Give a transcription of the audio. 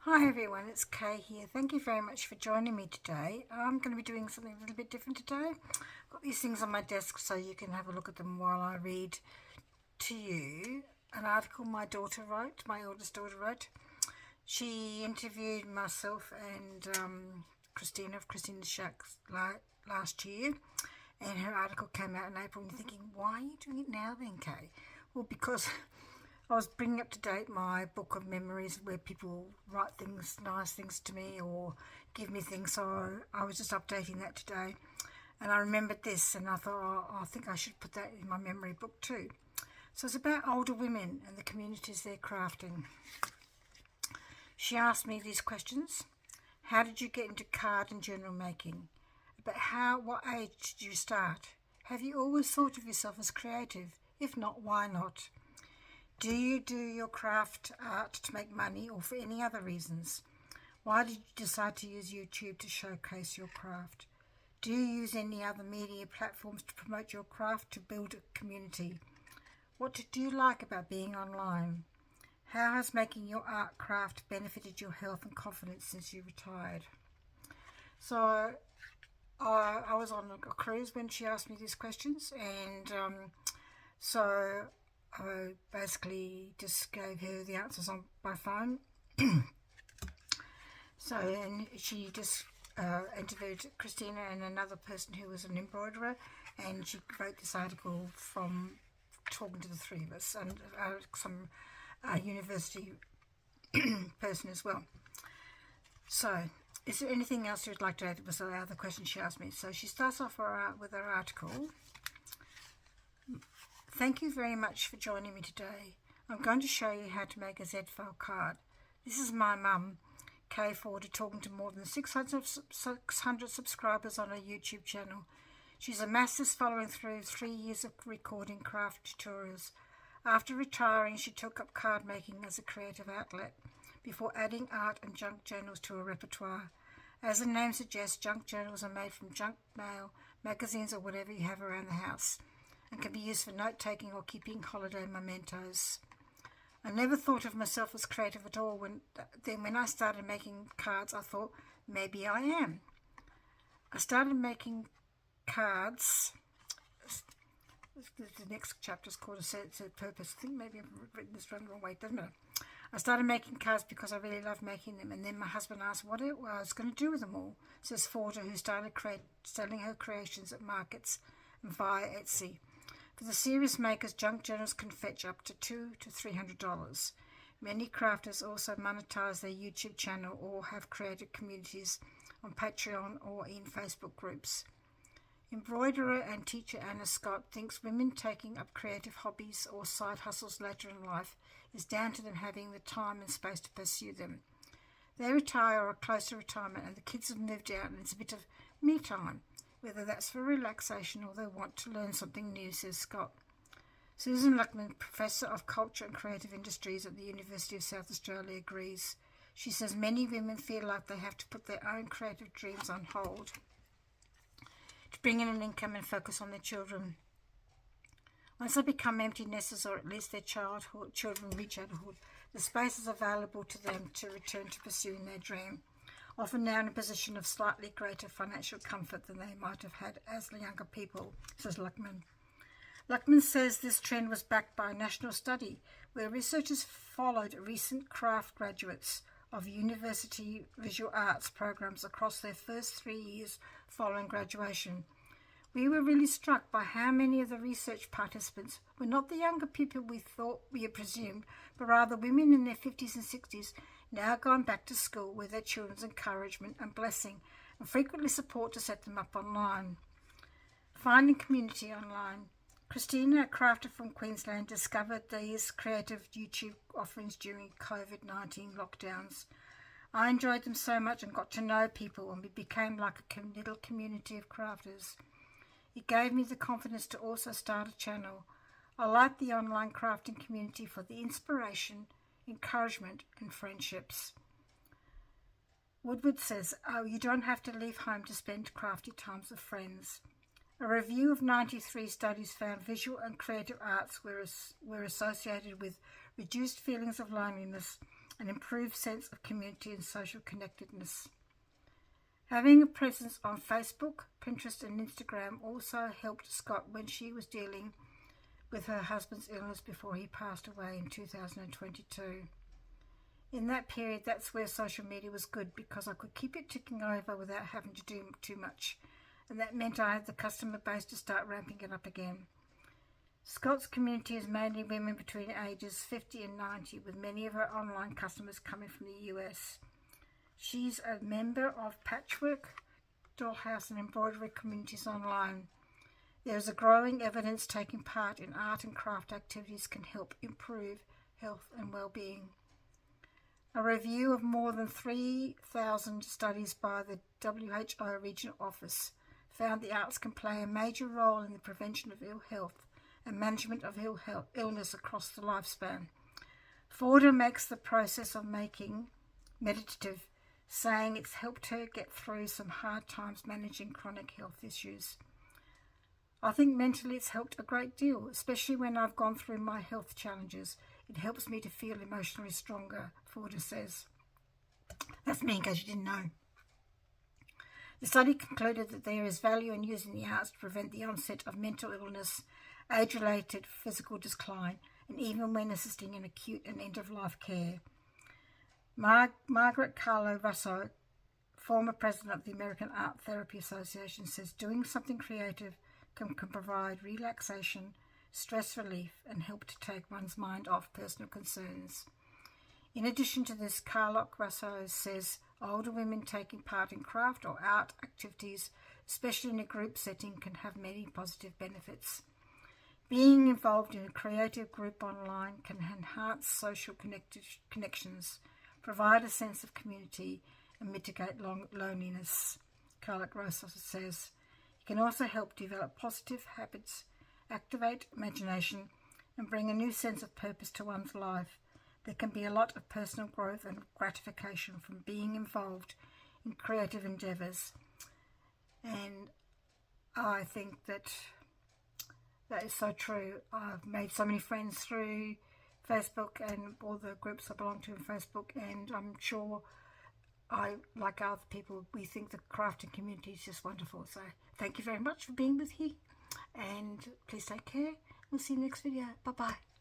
Hi everyone, it's Kay here. Thank you very much for joining me today. I'm going to be doing something a little bit different today. I've got these things on my desk so you can have a look at them while I read to you an article my daughter wrote, my oldest daughter wrote. She interviewed myself and Christina of Christina's Shack last year, and her article came out in April. And you're thinking, why are you doing it now then, Kay? Well, because I was bringing up to date my book of memories where people write things, nice things to me or give me things. So I was just updating that today. And I remembered this and I thought, I think I should put that in my memory book too. So it's about older women and the communities they're crafting. She asked me these questions. How did you get into card and journal making? What age did you start? Have you always thought of yourself as creative? If not, why not? Do you do your craft art to make money or for any other reasons? Why did you decide to use YouTube to showcase your craft? Do you use any other media platforms to promote your craft to build a community? What do you like about being online? How has making your art craft benefited your health and confidence since you retired? So I was on a cruise when she asked me these questions, and so I basically just gave her the answers on by phone. And she just interviewed Christina and another person who was an embroiderer, and she wrote this article from talking to the three of us and some university person as well. So, is there anything else you'd like to add? Was the other question she asked me. So she starts off with her article. Thank you very much for joining me today. I'm going to show you how to make a Z-file card. This is my mum, Kay Ford, talking to more than 600 subscribers on her YouTube channel. She's amassed this following through 3 years of recording craft tutorials. After retiring, she took up card making as a creative outlet before adding art and junk journals to her repertoire. As the name suggests, junk journals are made from junk mail, magazines or whatever you have around the house, and can be used for note-taking or keeping holiday mementos. I never thought of myself as creative at all. When I started making cards, I thought, maybe I am. I started making cards. The next chapter is called A Set Purpose. I think maybe I've written this wrong way, doesn't it? I started making cards because I really loved making them, and then my husband asked what I was going to do with them all, says Forder, who started selling her creations at markets and via Etsy. For the serious makers, junk journals can fetch up to $200 to $300. Many crafters also monetize their YouTube channel or have created communities on Patreon or in Facebook groups. Embroiderer and teacher Anna Scott thinks women taking up creative hobbies or side hustles later in life is down to them having the time and space to pursue them. They retire or are close to retirement and the kids have moved out and it's a bit of me time, whether that's for relaxation or they want to learn something new, says Scott. Susan Luckman, Professor of Culture and Creative Industries at the University of South Australia, agrees. She says many women feel like they have to put their own creative dreams on hold to bring in an income and focus on their children. Once they become empty nesters, or at least their children reach adulthood, the space is available to them to return to pursuing their dream, often now in a position of slightly greater financial comfort than they might have had as younger people, says Luckman. Luckman says this trend was backed by a national study where researchers followed recent craft graduates of university visual arts programs across their first 3 years following graduation. We were really struck by how many of the research participants were not the younger people we thought we had presumed, but rather women in their 50s and 60s now gone back to school with their children's encouragement and blessing and frequently support to set them up online. Finding community online. Christina, a crafter from Queensland, discovered these creative YouTube offerings during COVID-19 lockdowns. I enjoyed them so much and got to know people, and we became like a little community of crafters. It gave me the confidence to also start a channel. I like the online crafting community for the inspiration, encouragement and friendships. Woodward says, you don't have to leave home to spend crafty times with friends. A review of 93 studies found visual and creative arts were associated with reduced feelings of loneliness an improved sense of community and social connectedness. Having a presence on Facebook, Pinterest and Instagram also helped Scott when she was dealing with her husband's illness before he passed away in 2022. In that period, that's where social media was good because I could keep it ticking over without having to do too much, and that meant I had the customer base to start ramping it up again. Scott's community is mainly women between ages 50 and 90, with many of her online customers coming from the US. She's a member of Patchwork, Dollhouse and embroidery communities online. There is a growing evidence taking part in art and craft activities can help improve health and well-being. A review of more than 3,000 studies by the WHO Regional Office found the arts can play a major role in the prevention of ill health and management of illness across the lifespan. Forda makes the process of making meditative, saying it's helped her get through some hard times managing chronic health issues. I think mentally it's helped a great deal, especially when I've gone through my health challenges. It helps me to feel emotionally stronger, Forda says. That's me in case you didn't know. The study concluded that there is value in using the arts to prevent the onset of mental illness, age-related physical decline, and even when assisting in acute and end-of-life care. Margaret Carlo Russo, former president of the American Art Therapy Association, says doing something creative can provide relaxation, stress relief, and help to take one's mind off personal concerns. In addition to this, Carlo Russo says older women taking part in craft or art activities, especially in a group setting, can have many positive benefits. Being involved in a creative group online can enhance social connections, provide a sense of community, and mitigate loneliness, Carlo Russo says. It can also help develop positive habits, activate imagination, and bring a new sense of purpose to one's life. There can be a lot of personal growth and gratification from being involved in creative endeavours. And I think that is so true. I've made so many friends through Facebook and all the groups I belong to on Facebook, and I'm sure like other people, we think the crafting community is just wonderful. So thank you very much for being with me, and please take care. We'll see you next video. Bye bye.